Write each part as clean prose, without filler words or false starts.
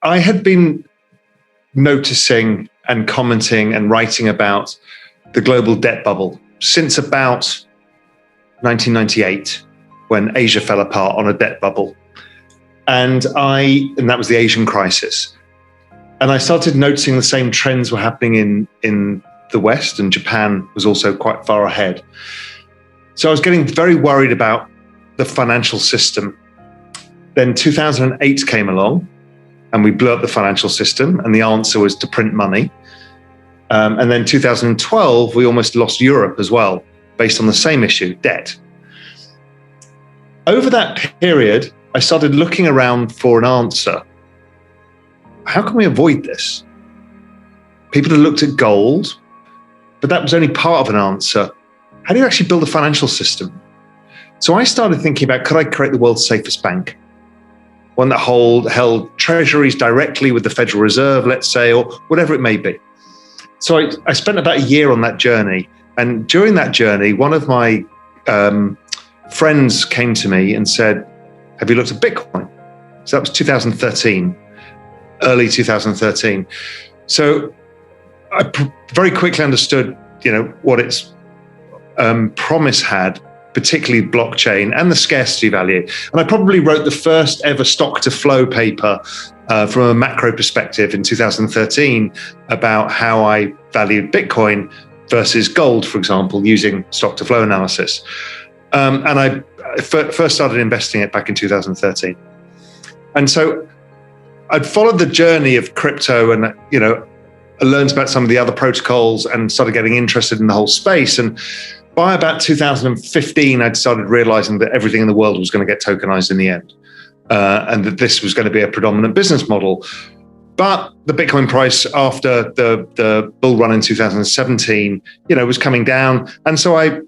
I had been noticing and commenting and writing about the global debt bubble since about 1998, when Asia fell apart on a debt bubble. And that was the Asian crisis. And I started noticing the same trends were happening in the West, and Japan was also quite far ahead. So I was getting very worried about the financial system. Then 2008 came along, and we blew up the financial system, and the answer was to print money. And then 2012, we almost lost Europe as well, based on the same issue, debt. Over that period, I started looking around for an answer. How can we avoid this? People had looked at gold, but that was only part of an answer. How do you actually build a financial system? So I started thinking about, could I create the world's safest bank? One that held treasuries directly with the Federal Reserve, let's say, or whatever it may be. So I spent about a year on that journey. And during that journey, one of my friends came to me and said, have you looked at Bitcoin? So that was 2013, early 2013. So I very quickly understood, what its promise had, particularly blockchain and the scarcity value. And I probably wrote the first ever stock to flow paper from a macro perspective in 2013 about how I valued Bitcoin versus gold, for example, using stock to flow analysis. And I first started investing it back in 2013. And so I'd followed the journey of crypto and, I learned about some of the other protocols and started getting interested in the whole space. And by about 2015, I'd started realizing that everything in the world was going to get tokenized in the end, and that this was going to be a predominant business model. But the Bitcoin price after the bull run in 2017, was coming down. And so I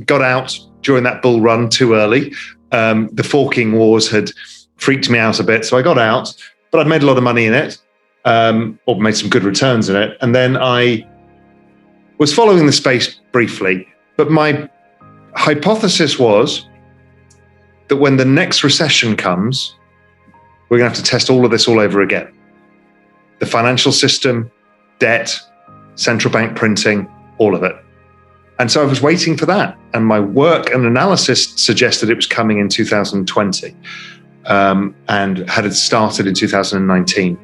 got out during that bull run too early. The forking wars had freaked me out a bit. So I got out, but I'd made a lot of money in it, or made some good returns in it. And then I was following the space briefly. But my hypothesis was that when the next recession comes, we're going to have to test all of this all over again. The financial system, debt, central bank printing, all of it. And so I was waiting for that. And my work and analysis suggested it was coming in 2020, and had started in 2019.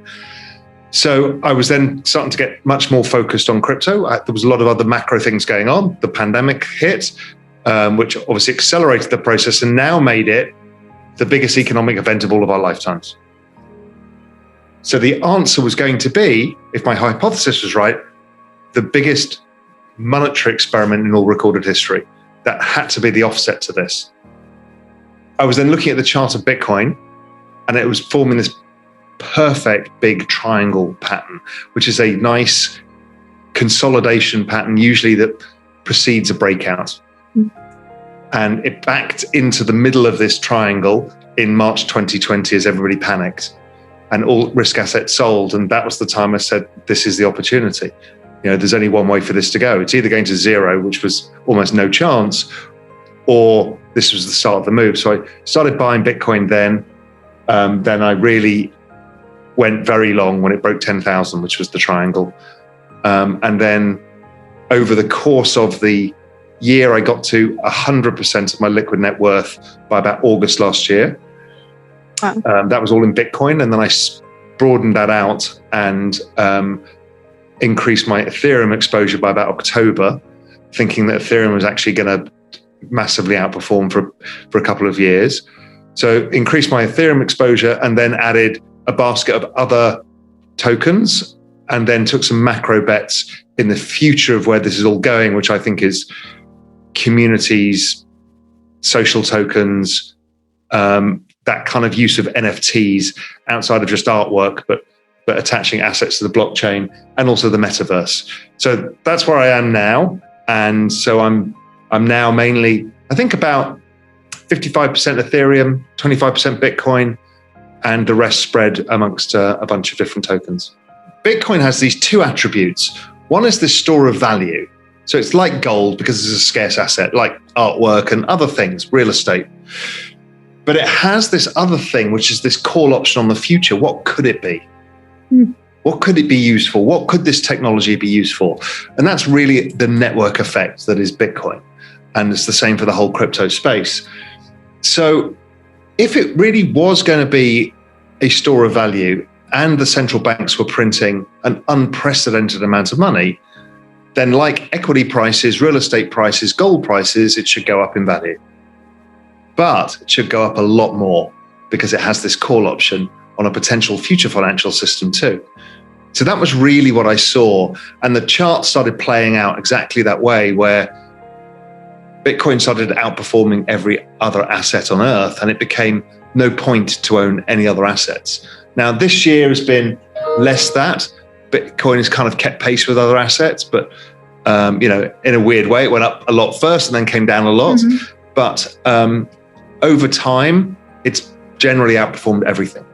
So I was then starting to get much more focused on crypto. There was a lot of other macro things going on. The pandemic hit, which obviously accelerated the process and now made it the biggest economic event of all of our lifetimes. So the answer was going to be, if my hypothesis was right, the biggest monetary experiment in all recorded history. That had to be the offset to this. I was then looking at the chart of Bitcoin, and it was forming this perfect big triangle pattern, which is a nice consolidation pattern, usually that precedes a breakout. And it backed into the middle of this triangle in March 2020 as everybody panicked and all risk assets sold. And that was the time I said, this is the opportunity. There's only one way for this to go. It's either going to zero, which was almost no chance, or this was the start of the move. So I started buying Bitcoin then. Then I really went very long when it broke 10,000, which was the triangle. And then over the course of the year, I got to 100% of my liquid net worth by about August last year. Wow. That was all in Bitcoin. And then I broadened that out and increased my Ethereum exposure by about October, thinking that Ethereum was actually going to massively outperform for a couple of years. So increased my Ethereum exposure and then added a basket of other tokens, and then took some macro bets in the future of where this is all going, which I think is communities, social tokens, that kind of use of NFTs outside of just artwork, but attaching assets to the blockchain and also the metaverse. So that's where I am now. And so I'm now mainly, I think about 55% Ethereum, 25% Bitcoin, and the rest spread amongst a bunch of different tokens. Bitcoin has these two attributes. One is this store of value. So it's like gold because it's a scarce asset, like artwork and other things, real estate. But it has this other thing, which is this call option on the future. What could it be? What could it be used for? What could this technology be used for? And that's really the network effect that is Bitcoin. And it's the same for the whole crypto space. So if it really was going to be a store of value and the central banks were printing an unprecedented amount of money, then like equity prices, real estate prices, gold prices, it should go up in value. But it should go up a lot more because it has this call option on a potential future financial system too. So that was really what I saw. And the chart started playing out exactly that way, where Bitcoin started outperforming every other asset on earth, and it became no point to own any other assets. Now, this year has been less that. Bitcoin has kind of kept pace with other assets, but in a weird way, it went up a lot first and then came down a lot. But over time, it's generally outperformed everything.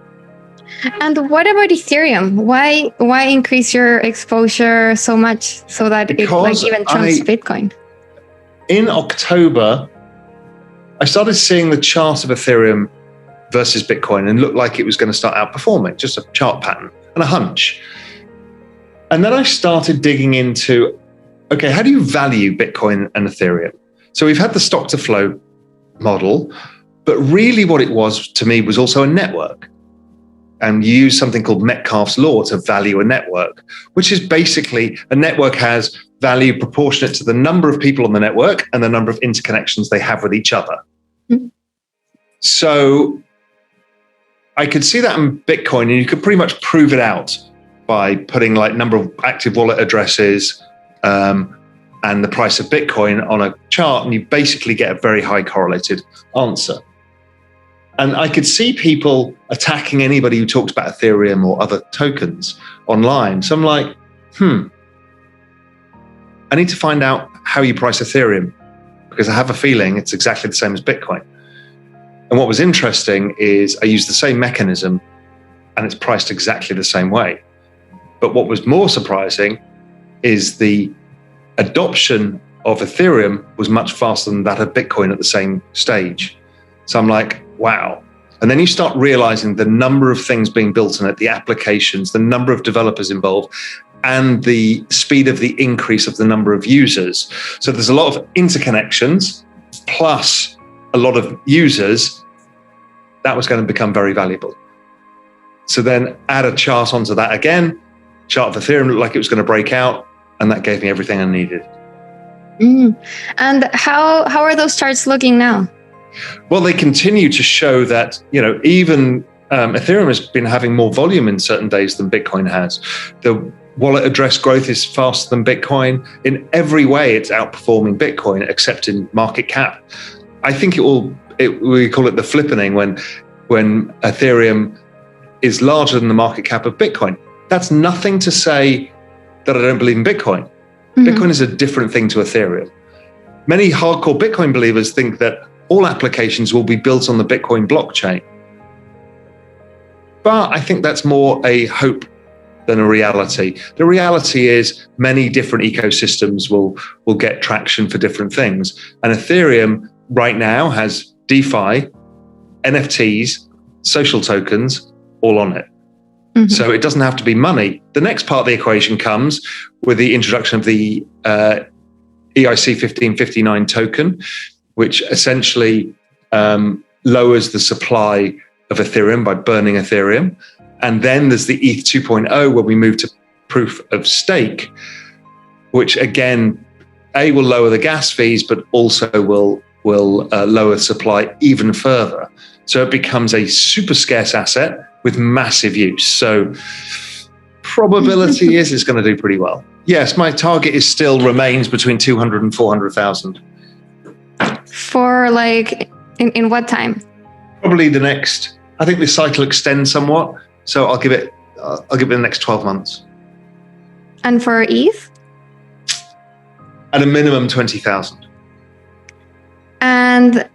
And what about Ethereum? Why increase your exposure so much so that it even trumps Bitcoin? In October, I started seeing the chart of Ethereum versus Bitcoin and looked like it was going to start outperforming, just a chart pattern and a hunch. And then I started digging into, okay, how do you value Bitcoin and Ethereum? So we've had the stock to flow model, but really what it was to me was also a network. And you use something called Metcalfe's law to value a network, which is basically a network has value proportionate to the number of people on the network and the number of interconnections they have with each other. So I could see that in Bitcoin, and you could pretty much prove it out by putting like number of active wallet addresses and the price of Bitcoin on a chart, and you basically get a very high correlated answer. And I could see people attacking anybody who talks about Ethereum or other tokens online. So I'm like, I need to find out how you price Ethereum, because I have a feeling it's exactly the same as Bitcoin. And what was interesting is I used the same mechanism and it's priced exactly the same way. But what was more surprising is the adoption of Ethereum was much faster than that of Bitcoin at the same stage. So I'm like, wow. And then you start realizing the number of things being built on it, the applications, the number of developers involved, and the speed of the increase of the number of users. So there's a lot of interconnections plus a lot of users. That was going to become very valuable. So then add a chart onto that again. Chart of Ethereum looked like it was going to break out, and that gave me everything I needed. And how are those charts looking now? Well, they continue to show that, even Ethereum has been having more volume in certain days than Bitcoin has. The wallet address growth is faster than Bitcoin. In every way, it's outperforming Bitcoin, except in market cap. I think we call it the flippening, when Ethereum is larger than the market cap of Bitcoin. That's nothing to say that I don't believe in Bitcoin. Bitcoin is a different thing to Ethereum. Many hardcore Bitcoin believers think that all applications will be built on the Bitcoin blockchain. But I think that's more a hope than a reality. The reality is many different ecosystems will get traction for different things. And Ethereum right now has DeFi, NFTs, social tokens, all on it. So it doesn't have to be money. The next part of the equation comes with the introduction of the EIC 1559 token, which essentially lowers the supply of Ethereum by burning Ethereum. And then there's the ETH 2.0, where we move to proof of stake, which again, will lower the gas fees, but also will lower supply even further. So it becomes a super scarce asset with massive use. So probability is it's going to do pretty well. Yes, my target still remains between 200 and 400,000. For in what time? Probably the next, I think the cycle extends somewhat. So I'll give it the next 12 months. And for ETH? At a minimum 20,000. And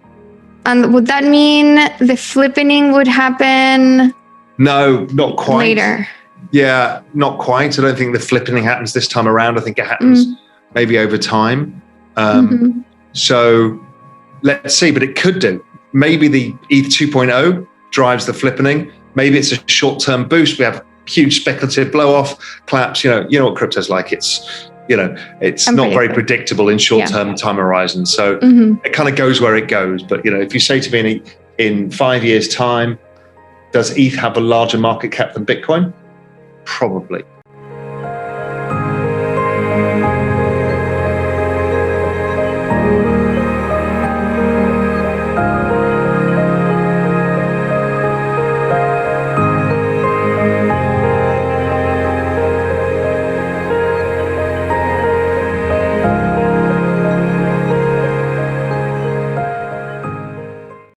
would that mean the flippening would happen? No, not quite. Later. Yeah, not quite. I don't think the flippening happens this time around. I think it happens maybe over time. So let's see, but it could do. Maybe the ETH 2.0 drives the flippening. Maybe it's a short-term boost. We have huge speculative blow off, collapse. You know what crypto's like. It's not very predictable in short-term time horizons. So it kind of goes where it goes. But if you say to me in 5 years' time, does ETH have a larger market cap than Bitcoin? Probably.